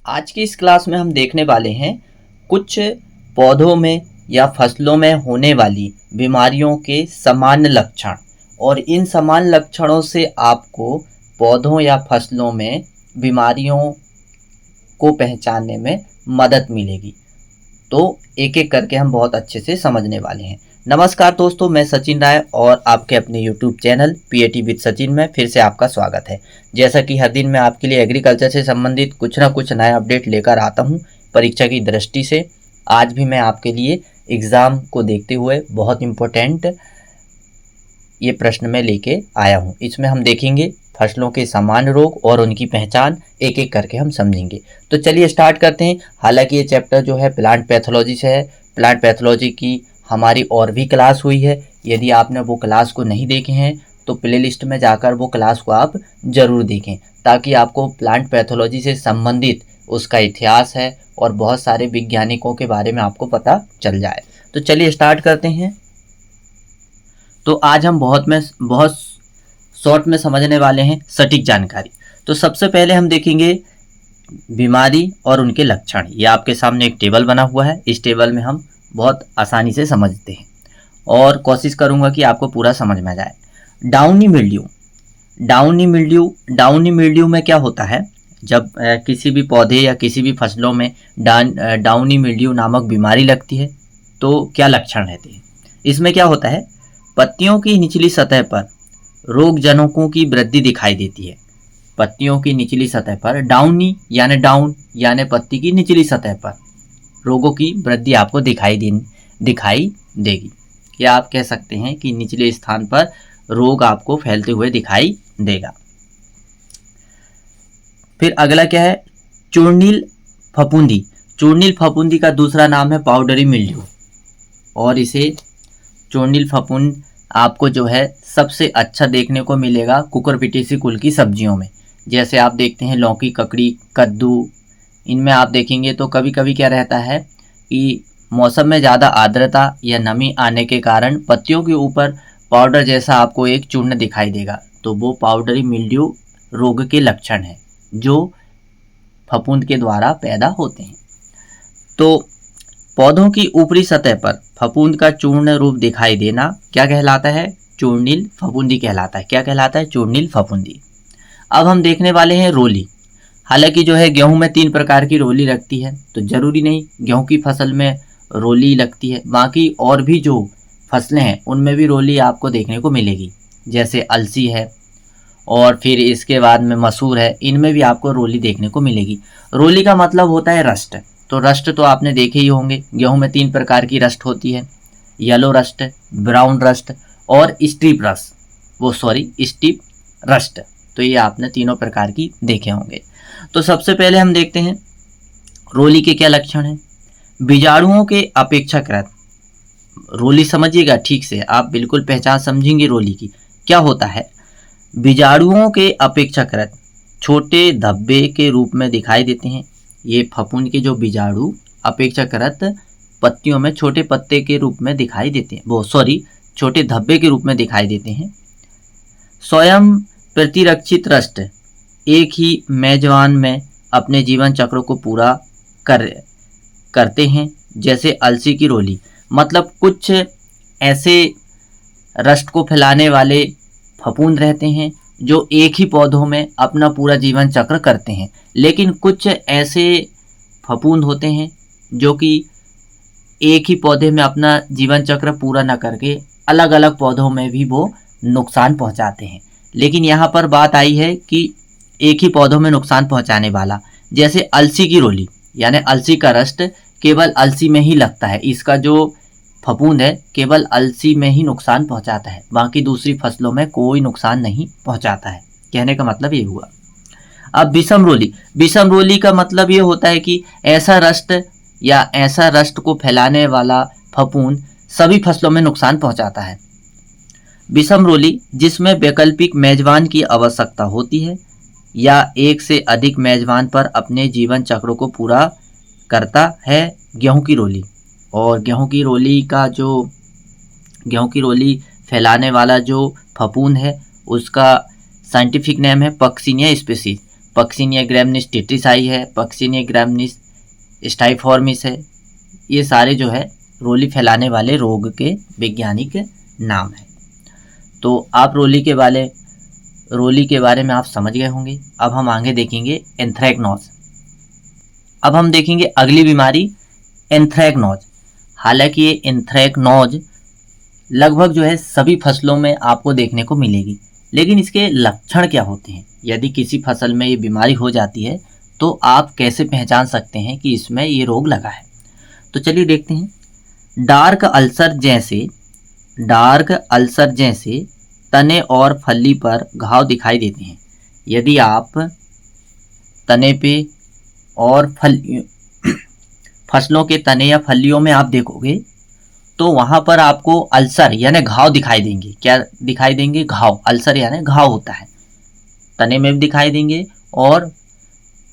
आज की इस क्लास में हम देखने वाले हैं कुछ पौधों में या फसलों में होने वाली बीमारियों के सामान्य लक्षण और इन सामान्य लक्षणों से आपको पौधों या फसलों में बीमारियों को पहचानने में मदद मिलेगी। तो एक एक करके हम बहुत अच्छे से समझने वाले हैं। नमस्कार दोस्तों, मैं सचिन राय और आपके अपने YouTube channel PAT with Sachin में फिर से आपका स्वागत है। जैसा कि हर दिन मैं आपके लिए एग्रीकल्चर से संबंधित कुछ ना कुछ नया अपडेट लेकर आता हूं परीक्षा की दृष्टि से। आज भी मैं आपके लिए एग्ज़ाम को देखते हुए बहुत इम्पोर्टेंट ये प्रश्न में लेके आया हूँ। इसमें हम देखेंगे फसलों के सामान्य रोग और उनकी पहचान एक एक करके हम समझेंगे। तो चलिए स्टार्ट करते हैं। हालांकि ये चैप्टर जो है प्लांट पैथोलॉजी से है। प्लांट पैथोलॉजी की हमारी और भी क्लास हुई है। यदि आपने वो क्लास को नहीं देखे हैं तो प्लेलिस्ट में जाकर वो क्लास को आप ज़रूर देखें, ताकि आपको प्लांट पैथोलॉजी से संबंधित उसका इतिहास है और बहुत सारे वैज्ञानिकों के बारे में आपको पता चल जाए। तो चलिए स्टार्ट करते हैं। तो आज हम बहुत शॉर्ट में समझने वाले हैं सटीक जानकारी। तो सबसे पहले हम देखेंगे बीमारी और उनके लक्षण। ये आपके सामने एक टेबल बना हुआ है। इस टेबल में हम बहुत आसानी से समझते हैं और कोशिश करूंगा कि आपको पूरा समझ में जाए। Downy mildew. डाउनी मिल्ड्यू में क्या होता है, जब किसी भी पौधे या किसी भी फसलों में डाउनी मिल्ड्यू नामक बीमारी लगती है तो क्या लक्षण रहते हैं। इसमें क्या होता है, पत्तियों की निचली सतह पर रोग जनकों की वृद्धि दिखाई देती है। पत्तियों की निचली सतह पर डाउनी यानी डाउन यानी पत्ती की निचली सतह पर रोगों की वृद्धि आपको दिखाई देगी, या आप कह सकते हैं कि निचले स्थान पर रोग आपको फैलते हुए दिखाई देगा। फिर अगला क्या है, चूर्णील फफूंदी। चूर्णील फफूंदी का दूसरा नाम है पाउडरी मिल्ड्यू, और इसे चूर्णील फफूंद आपको जो है सबसे अच्छा देखने को मिलेगा कुकुरबिटेसी कुल की सब्जियों में। जैसे आप देखते हैं लौकी, ककड़ी, कद्दू, इनमें आप देखेंगे तो कभी कभी क्या रहता है कि मौसम में ज़्यादा आर्द्रता या नमी आने के कारण पत्तियों के ऊपर पाउडर जैसा आपको एक चूर्ण दिखाई देगा। तो वो पाउडरी मिल्ड्यू रोग के लक्षण हैं जो फफूंद के द्वारा पैदा होते हैं। तो पौधों की ऊपरी सतह पर फफूंद का चूर्ण रूप दिखाई देना क्या कहलाता है, चूर्णील फफूंदी कहलाता है। क्या कहलाता है, चूर्णील फफूंदी। अब हम देखने वाले हैं रोली। हालांकि जो है गेहूं में 3 प्रकार की रोली लगती है, तो जरूरी नहीं गेहूं की फसल में रोली लगती है, बाकी और भी जो फसलें हैं उनमें भी रोली आपको देखने को मिलेगी। जैसे अलसी है और फिर इसके बाद में मसूर है, इनमें भी आपको रोली देखने को मिलेगी। रोली का मतलब होता है रस्ट। तो रस्ट तो आपने देखे ही होंगे। गेहूं में 3 प्रकार की रस्ट होती है, येलो रस्ट, ब्राउन रस्ट और स्ट्रिप रस्ट। तो ये आपने तीनों प्रकार की देखे होंगे। तो सबसे पहले हम देखते हैं रोली के क्या लक्षण हैं। बीजाणुओं के अपेक्षाकृत, रोली समझिएगा ठीक से, आप बिल्कुल पहचान समझेंगे रोली की। क्या होता है, बीजाणुओं के अपेक्षाकृत छोटे धब्बे के रूप में दिखाई देते हैं। ये फफूंद के जो बीजाणु अपेक्षाकृत पत्तियों में छोटे पत्ते के रूप में दिखाई देते हैं, छोटे धब्बे के रूप में दिखाई देते हैं। स्वयं प्रतिरक्षित रस्ट एक ही मेजबान में अपने जीवन चक्र को पूरा करते हैं, जैसे अलसी की रोली। मतलब कुछ ऐसे रस्ट को फैलाने वाले फफूंद रहते हैं जो एक ही पौधों में अपना पूरा जीवन चक्र करते हैं, लेकिन कुछ ऐसे फफूंद होते हैं जो कि एक ही पौधे में अपना जीवन चक्र पूरा न करके अलग अलग पौधों में भी वो नुकसान पहुंचाते हैं। लेकिन यहाँ पर बात आई है कि एक ही पौधों में नुकसान पहुंचाने वाला, जैसे अलसी की रोली यानी अलसी का रस्ट केवल अलसी में ही लगता है। इसका जो फफूंद है केवल अलसी में ही नुकसान पहुंचाता है, बाकी दूसरी फसलों में कोई नुकसान नहीं पहुंचाता है। कहने का मतलब ये हुआ। अब विषम रोली का मतलब ये होता है कि ऐसा रस्ट को फैलाने वाला फफूंद सभी फसलों में नुकसान पहुंचाता है। विषम रोली जिसमें वैकल्पिक मेजबान की आवश्यकता होती है या एक से अधिक मेजबान पर अपने जीवन चक्र को पूरा करता है, गेहूं की रोली। और गेहूं की रोली फैलाने वाला जो फफूंद है उसका साइंटिफिक नेम है पक्सिनिया स्पीसीज। पक्सिनिया ग्रैमिनिस टेट्रिसाई है, पक्सिनिया ग्रैमिनिस स्टाइफॉर्मिस है। ये सारे जो है रोली फैलाने वाले रोग के वैज्ञानिक नाम हैं। तो आप रोली के बारे में आप समझ गए होंगे। अब हम आगे देखेंगे एंथ्रैक्नोज। अब हम देखेंगे अगली बीमारी एंथ्रैक्नोज। हालांकि ये एंथ्रैक्नोज लगभग जो है सभी फसलों में आपको देखने को मिलेगी, लेकिन इसके लक्षण क्या होते हैं? यदि किसी फसल में ये बीमारी हो जाती है तो आप कैसे पहचान सकते हैं कि इसमें ये रोग लगा है? तो चलिए देखते हैं। डार्क अल्सर जैसे तने और फली पर घाव दिखाई देते हैं। यदि आप तने पे और फसलों के तने या फलियों में आप देखोगे तो वहाँ पर आपको अल्सर यानी घाव दिखाई देंगे। क्या दिखाई देंगे? घाव। अल्सर यानी घाव होता है। तने में भी दिखाई देंगे और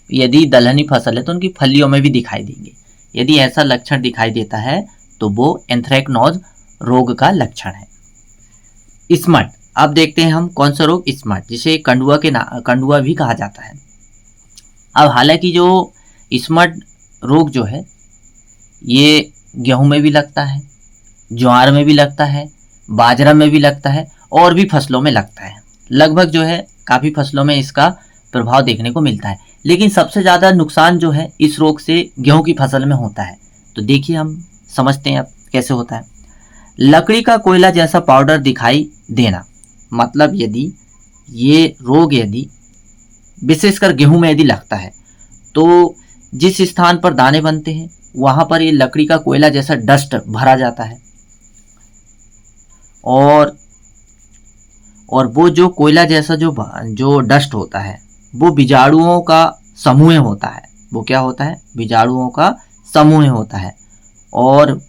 यदि दलहनी फसल है तो उनकी फलियों में भी दिखाई देंगे। यदि ऐसा लक्षण दिखाई देता है तो वो एंथ्रैक्नोज रोग का लक्षण है। स्मट। अब देखते हैं हम कौन सा रोग? स्मट, जिसे कंडुआ भी कहा जाता है। अब हालांकि जो स्मट रोग जो है ये गेहूं में भी लगता है, ज्वार में भी लगता है, बाजरा में भी लगता है और भी फसलों में लगता है। लगभग जो है काफ़ी फसलों में इसका प्रभाव देखने को मिलता है, लेकिन सबसे ज़्यादा नुकसान जो है इस रोग से गेहूं की फसल में होता है। तो देखिए हम समझते हैं अब कैसे होता है। लकड़ी का कोयला जैसा पाउडर दिखाई देना, मतलब यदि ये रोग विशेषकर गेहूं में यदि लगता है तो जिस स्थान पर दाने बनते हैं वहाँ पर ये लकड़ी का कोयला जैसा डस्ट भरा जाता है और वो जो कोयला जैसा जो डस्ट होता है वो बीजाणुओं का समूह होता है। वो क्या होता है? बीजाणुओं का समूह होता है और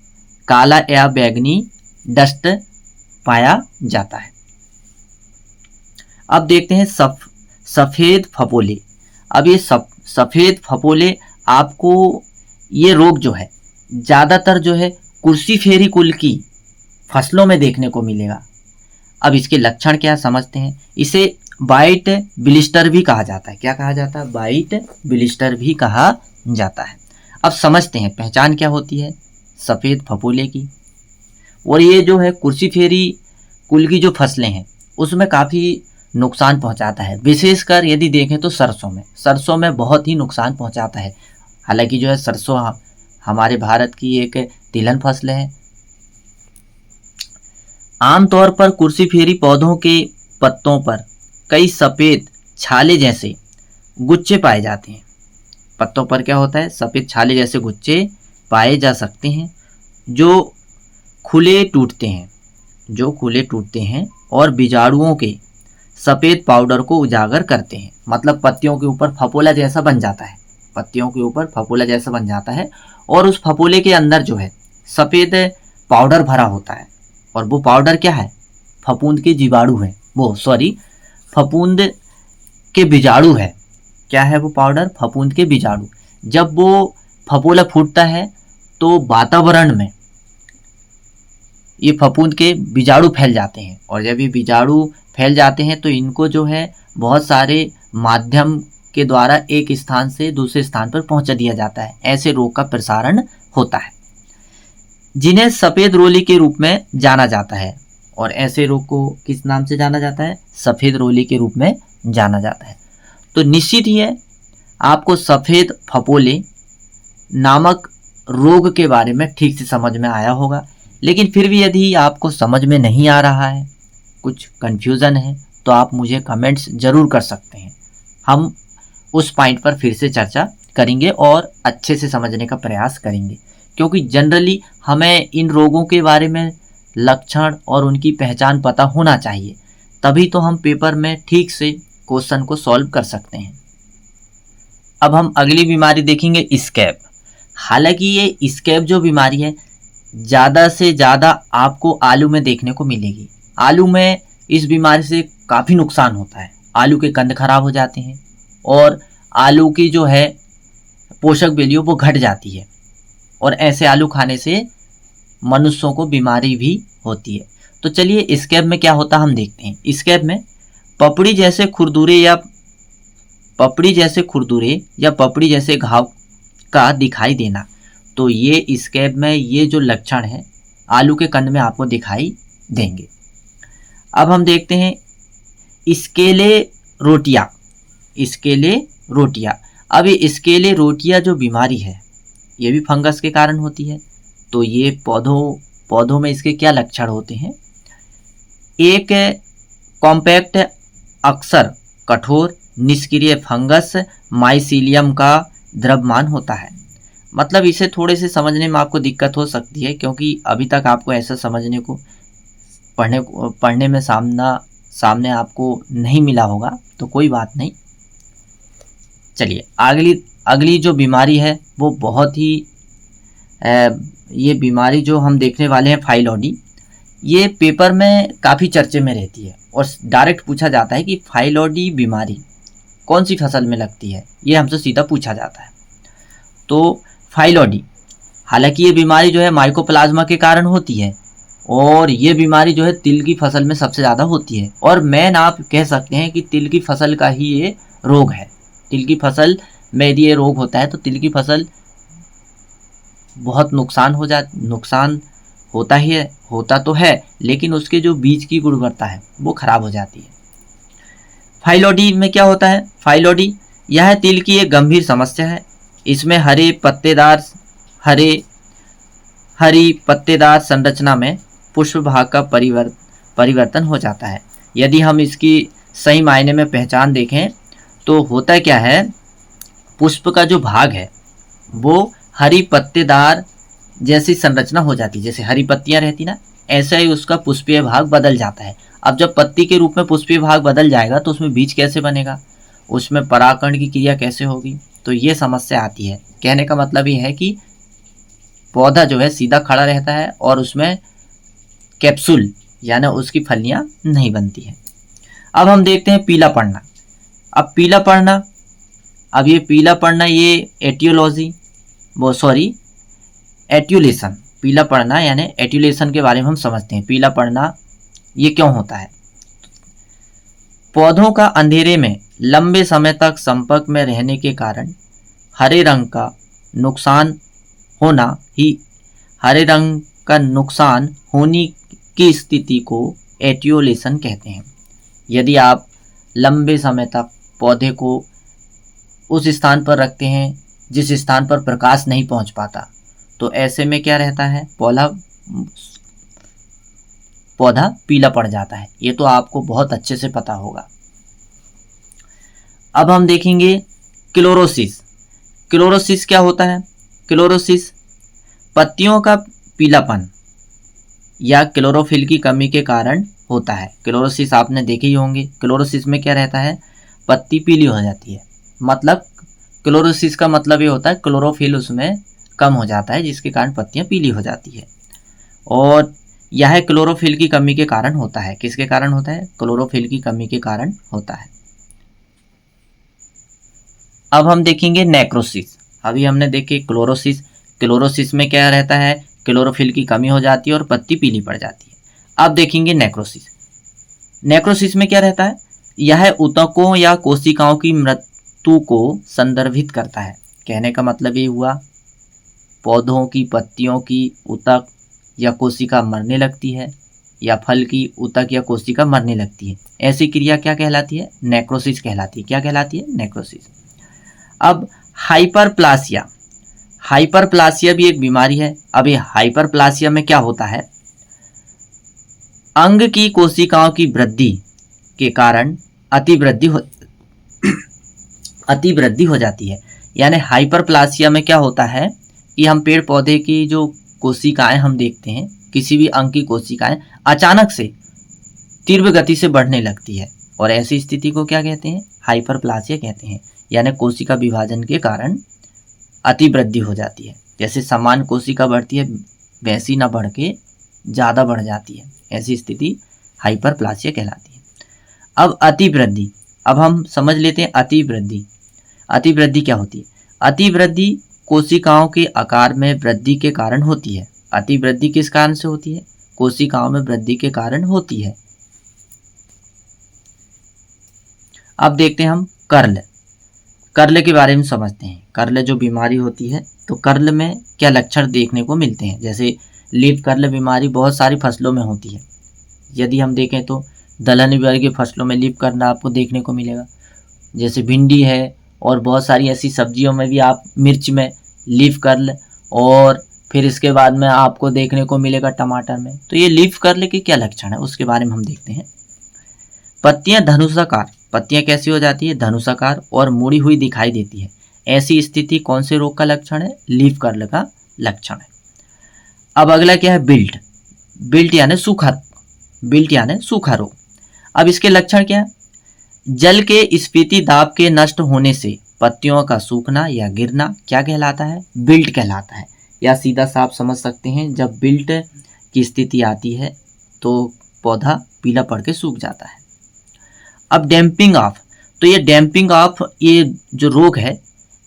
काला या बैंगनी डस्ट पाया जाता है। अब देखते हैं सफ़ेद फपोले। अब ये सफ़ेद फपोले आपको ये रोग जो है ज़्यादातर जो है कुर्सी फेरी कुल की फसलों में देखने को मिलेगा। अब इसके लक्षण क्या समझते हैं। इसे वाइट ब्लिस्टर भी कहा जाता है। क्या कहा जाता है? वाइट ब्लिस्टर भी कहा जाता है। अब समझते हैं पहचान क्या होती है सफ़ेद फपोले की। और ये जो है कुर्सी फेरी कुल की जो फसलें हैं उसमें काफ़ी नुकसान पहुंचाता है। विशेषकर यदि देखें तो सरसों में बहुत ही नुकसान पहुंचाता है। हालांकि जो है सरसों हमारे भारत की एक तिलहन फसल है। आमतौर पर कुर्सी फेरी पौधों के पत्तों पर कई सफ़ेद छाले जैसे गुच्छे पाए जाते हैं। पत्तों पर क्या होता है? सफ़ेद छाले जैसे गुच्छे पाए जा सकते हैं जो खुले टूटते हैं और बीजाणुओं के सफ़ेद पाउडर को उजागर करते हैं। मतलब पत्तियों के ऊपर फपोला जैसा बन जाता है और उस फपोले के अंदर जो है सफ़ेद पाउडर भरा होता है और वो पाउडर क्या है? फफूंद के जीवाणु है। फफूंद के बीजाणु है। क्या है वो पाउडर? फफूंद के बीजाणु। जब वो फपोला फूटता है तो वातावरण में ये फफूंद के बीजाणु फैल जाते हैं और जब ये बीजाणु फैल जाते हैं तो इनको जो है बहुत सारे माध्यम के द्वारा एक स्थान से दूसरे स्थान पर पहुंचा दिया जाता है। ऐसे रोग का प्रसारण होता है जिन्हें सफ़ेद रोली के रूप में जाना जाता है। और ऐसे रोग को किस नाम से जाना जाता है? सफ़ेद रोली के रूप में जाना जाता है। तो निश्चित ही है आपको सफ़ेद फपोले नामक रोग के बारे में ठीक से समझ में आया होगा। लेकिन फिर भी यदि आपको समझ में नहीं आ रहा है, कुछ कन्फ्यूज़न है, तो आप मुझे कमेंट्स ज़रूर कर सकते हैं। हम उस पॉइंट पर फिर से चर्चा करेंगे और अच्छे से समझने का प्रयास करेंगे, क्योंकि जनरली हमें इन रोगों के बारे में लक्षण और उनकी पहचान पता होना चाहिए, तभी तो हम पेपर में ठीक से क्वेश्चन को सॉल्व कर सकते हैं। अब हम अगली बीमारी देखेंगे स्कैब। हालांकि ये स्कैब जो बीमारी है ज़्यादा से ज़्यादा आपको आलू में देखने को मिलेगी। आलू में इस बीमारी से काफ़ी नुकसान होता है। आलू के कंद खराब हो जाते हैं और आलू की जो है पोषक वैल्यू वो घट जाती है और ऐसे आलू खाने से मनुष्यों को बीमारी भी होती है। तो चलिए स्कैब में क्या होता हम देखते हैं। स्कैब में पपड़ी जैसे खुरदुरे या पपड़ी जैसे खुरदुरे या पपड़ी जैसे घाव का दिखाई देना। तो ये स्कैब में ये जो लक्षण है आलू के कंद में आपको दिखाई देंगे। अब हम देखते हैं स्केले रोटिया। स्केले रोटिया, अब ये स्केले रोटिया जो बीमारी है ये भी फंगस के कारण होती है। तो ये पौधों में इसके क्या लक्षण होते हैं? एक कॉम्पैक्ट अक्सर कठोर निष्क्रिय फंगस माइसीलियम का द्रव्यमान होता है। मतलब इसे थोड़े से समझने में आपको दिक्कत हो सकती है, क्योंकि अभी तक आपको ऐसा समझने को पढ़ने में सामने आपको नहीं मिला होगा, तो कोई बात नहीं। चलिए अगली जो बीमारी है वो बहुत ही ये बीमारी जो हम देखने वाले हैं फाइलॉडी, ये पेपर में काफ़ी चर्चे में रहती है और डायरेक्ट पूछा जाता है कि फाइलॉडी बीमारी कौन सी फसल में लगती है, ये हमसे सीधा पूछा जाता है। तो फाइलॉडी, हालांकि ये बीमारी जो है माइकोप्लाज्मा के कारण होती है और ये बीमारी जो है तिल की फसल में सबसे ज़्यादा होती है, और मेन आप कह सकते हैं कि तिल की फसल का ही ये रोग है। तिल की फसल में यदि ये रोग होता है तो तिल की फसल बहुत नुकसान होता तो है, लेकिन उसके जो बीज की गुणवत्ता है वो खराब हो जाती है। फाइलॉडी में क्या होता है? फाइलॉडी यह तिल की एक गंभीर समस्या है। इसमें हरी पत्तेदार संरचना में पुष्प भाग का परिवर्तन हो जाता है। यदि हम इसकी सही मायने में पहचान देखें तो होता क्या है, पुष्प का जो भाग है वो हरी पत्तेदार जैसी संरचना हो जाती है। जैसे हरी पत्तियां रहती ना, ऐसा ही उसका पुष्पीय भाग बदल जाता है। अब जब पत्ती के रूप में पुष्पीय भाग बदल जाएगा तो उसमें बीज कैसे बनेगा, उसमें परागकण की क्रिया कैसे होगी, तो ये समस्या आती है। कहने का मतलब ये है कि पौधा जो है सीधा खड़ा रहता है और उसमें कैप्सूल यानी उसकी फलियां नहीं बनती है। अब हम देखते हैं पीला पड़ना। अब ये पीला पड़ना ये एट्यूलेशन, पीला पड़ना यानी एट्यूलेशन के बारे में हम समझते हैं। पीला पड़ना ये क्यों होता है? पौधों का अंधेरे में लंबे समय तक संपर्क में रहने के कारण हरे रंग का नुकसान होने की स्थिति को एट्यूलेशन कहते हैं। यदि आप लंबे समय तक पौधे को उस स्थान पर रखते हैं जिस स्थान पर प्रकाश नहीं पहुंच पाता, तो ऐसे में क्या रहता है, पौधा पीला पड़ जाता है। ये तो आपको बहुत अच्छे से पता होगा। अब हम देखेंगे क्लोरोसिस क्या होता है? क्लोरोसिस पत्तियों का पीलापन या क्लोरोफिल की कमी के कारण होता है। क्लोरोसिस आपने देखे ही होंगे। क्लोरोसिस में क्या रहता है, पत्ती पीली हो जाती है। मतलब क्लोरोसिस का मतलब ये होता है क्लोरोफिल उसमें कम हो जाता है, जिसके कारण पत्तियां पीली हो जाती है। और यह क्लोरोफिल की कमी के कारण होता है। किसके कारण होता है? क्लोरोफिल की कमी के कारण होता है। अब हम देखेंगे नेक्रोसिस। अभी हमने देखे क्लोरोसिस में क्या रहता है, क्लोरोफिल की कमी हो जाती है और पत्ती पीली पड़ जाती है। अब देखेंगे नेक्रोसिस में क्या रहता है, यह ऊतकों या कोशिकाओं की मृत्यु को संदर्भित करता है। कहने का मतलब ये हुआ, पौधों की पत्तियों की ऊतक या कोशिका मरने लगती है या फल की ऊतक या कोशिका मरने लगती है। ऐसी क्रिया क्या कहलाती है? नेक्रोसिस कहलाती है। क्या कहलाती है? नेक्रोसिस। अब हाइपरप्लासिया भी एक बीमारी है। अब ये हाइपरप्लासिया में क्या होता है, अंग की कोशिकाओं की वृद्धि के कारण अतिवृद्धि हो जाती है। यानी हाइपरप्लासिया में क्या होता है कि हम पेड़ पौधे की जो कोशिकाएं हम देखते हैं, किसी भी अंग की कोशिकाएं अचानक से तीव्र गति से बढ़ने लगती है, और ऐसी स्थिति को क्या कहते हैं? हाइपरप्लासिया कहते हैं। यानी कोशिका विभाजन के कारण अतिवृद्धि हो जाती है। जैसे समान कोशिका बढ़ती है वैसी ना बढ़ के ज़्यादा बढ़ जाती है, ऐसी स्थिति हाइपरप्लासिया कहलाती है। अब अतिवृद्धि, अब हम समझ लेते हैं अतिवृद्धि क्या होती है। अतिवृद्धि कोशिकाओं के आकार में वृद्धि के कारण होती है। अतिवृद्धि किस कारण से होती है? कोशिकाओं में वृद्धि के कारण होती है। अब देखते हैं हम कर्ल। कर्ल के बारे में समझते हैं। कर्ल जो बीमारी होती है, तो कर्ल में क्या लक्षण देखने को मिलते हैं। जैसे लीफ कर्ल बीमारी बहुत सारी फसलों में होती है। यदि हम देखें तो दलहनी वर्गीय फसलों में लीफ कर्ल आपको देखने को मिलेगा, जैसे भिंडी है, और बहुत सारी ऐसी सब्जियों में भी आप मिर्च में लीफ कर्ल, और फिर इसके बाद में आपको देखने को मिलेगा टमाटर में। तो ये लीफ कर्ल के क्या लक्षण है उसके बारे में हम देखते हैं। पत्तियां धनुषाकार, पत्तियां कैसी हो जाती है, धनुषाकार और मुड़ी हुई दिखाई देती है। ऐसी स्थिति कौन से रोग का लक्षण है, लीफ कर्ल का लक्षण है। अब अगला क्या है, बिल्ट, बिल्ट यानी सूखा, बिल्ट यानी सूखा रोग। अब इसके लक्षण क्या है, जल के स्फीति दाब के नष्ट होने से पत्तियों का सूखना या गिरना क्या कहलाता है, बिल्ट कहलाता है। या सीधा साफ समझ सकते हैं, जब बिल्ट की स्थिति आती है तो पौधा पीला पड़ के सूख जाता है। अब डैम्पिंग ऑफ, तो ये डैम्पिंग ऑफ, ये जो रोग है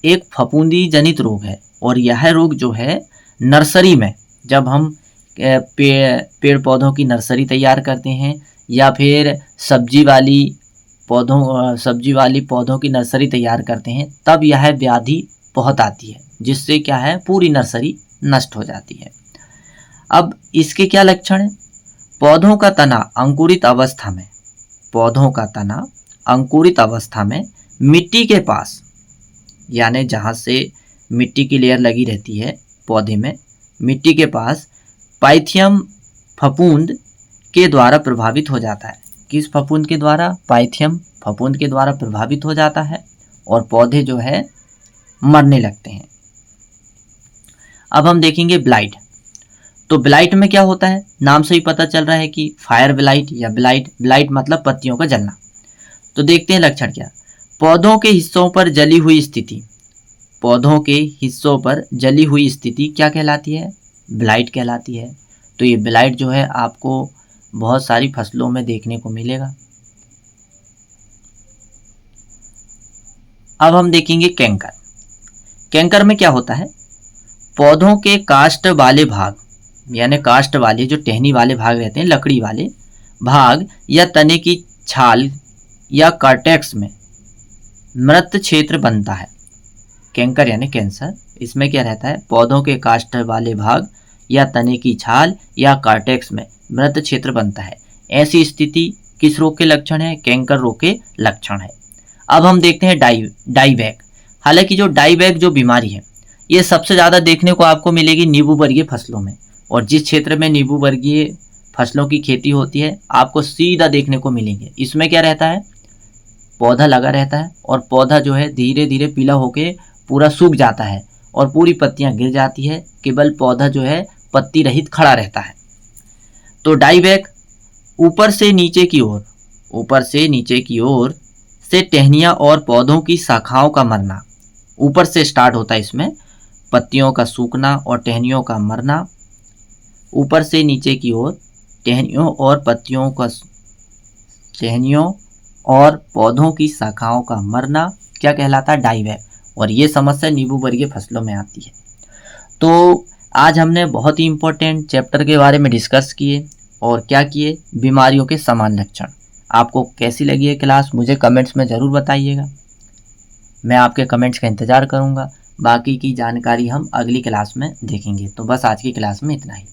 एक फफूंदी जनित रोग है, और यह रोग जो है नर्सरी में, जब हम पेड़ पौधों की नर्सरी तैयार करते हैं या फिर सब्जी वाली पौधों की नर्सरी तैयार करते हैं, तब यह व्याधि बहुत आती है, जिससे क्या है पूरी नर्सरी नष्ट हो जाती है। अब इसके क्या लक्षण है, पौधों का तना अंकुरित अवस्था में, पौधों का तना अंकुरित अवस्था में मिट्टी के पास, यानी जहाँ से मिट्टी की लेयर लगी रहती है पौधे में, मिट्टी के पास पाइथियम फफूंद के द्वारा प्रभावित हो जाता है। किस फफूंद के द्वारा, पाइथियम फफूंद के द्वारा प्रभावित हो जाता है, और पौधे जो है मरने लगते हैं। अब हम देखेंगे ब्लाइट। तो ब्लाइट में क्या होता है, नाम से ही पता चल रहा है कि फायर ब्लाइट या ब्लाइट मतलब पत्तियों का जलना। तो देखते हैं लक्षण क्या, पौधों के हिस्सों पर जली हुई स्थिति, पौधों के हिस्सों पर जली हुई स्थिति क्या कहलाती है, ब्लाइट कहलाती है। तो ये ब्लाइट जो है आपको बहुत सारी फसलों में देखने को मिलेगा। अब हम देखेंगे कैंकर। कैंकर में क्या होता है, पौधों के काष्ठ वाले भाग, यानी काष्ठ वाले जो टहनी वाले भाग रहते हैं, लकड़ी वाले भाग या तने की छाल या कार्टेक्स में मृत क्षेत्र बनता है। कैंकर यानी कैंसर, इसमें क्या रहता है, पौधों के काष्ठ वाले भाग या तने की छाल या कार्टेक्स में मृत क्षेत्र बनता है। ऐसी स्थिति किस रोग के लक्षण है, कैंकर रोग के लक्षण है। अब हम देखते हैं डाईबैक। हालांकि जो डाईबैक जो बीमारी है, ये सबसे ज़्यादा देखने को आपको मिलेगी नींबू वर्गीय फसलों में, और जिस क्षेत्र में नींबू वर्गीय फसलों की खेती होती है आपको सीधा देखने को मिलेंगे। इसमें क्या रहता है, पौधा लगा रहता है और पौधा जो है धीरे धीरे पीला होके पूरा सूख जाता है और पूरी पत्तियां गिर जाती है, केवल पौधा जो है पत्ती रहित खड़ा रहता है। तो डाईबैक ऊपर से नीचे की ओर से टहनियाँ और पौधों की शाखाओं का मरना, ऊपर से स्टार्ट होता है इसमें, पत्तियों का सूखना और टहनियों का मरना, ऊपर से नीचे की ओर टहनियों और पौधों की शाखाओं का मरना क्या कहलाता है, डाईबैक। और ये समस्या नींबू वर्गीय फसलों में आती है। तो आज हमने बहुत ही इम्पोर्टेंट चैप्टर के बारे में डिस्कस किए और क्या किए, बीमारियों के समान लक्षण। आपको कैसी लगी है क्लास, मुझे कमेंट्स में ज़रूर बताइएगा। मैं आपके कमेंट्स का इंतज़ार करूँगा। बाकी की जानकारी हम अगली क्लास में देखेंगे। तो बस आज की क्लास में इतना ही।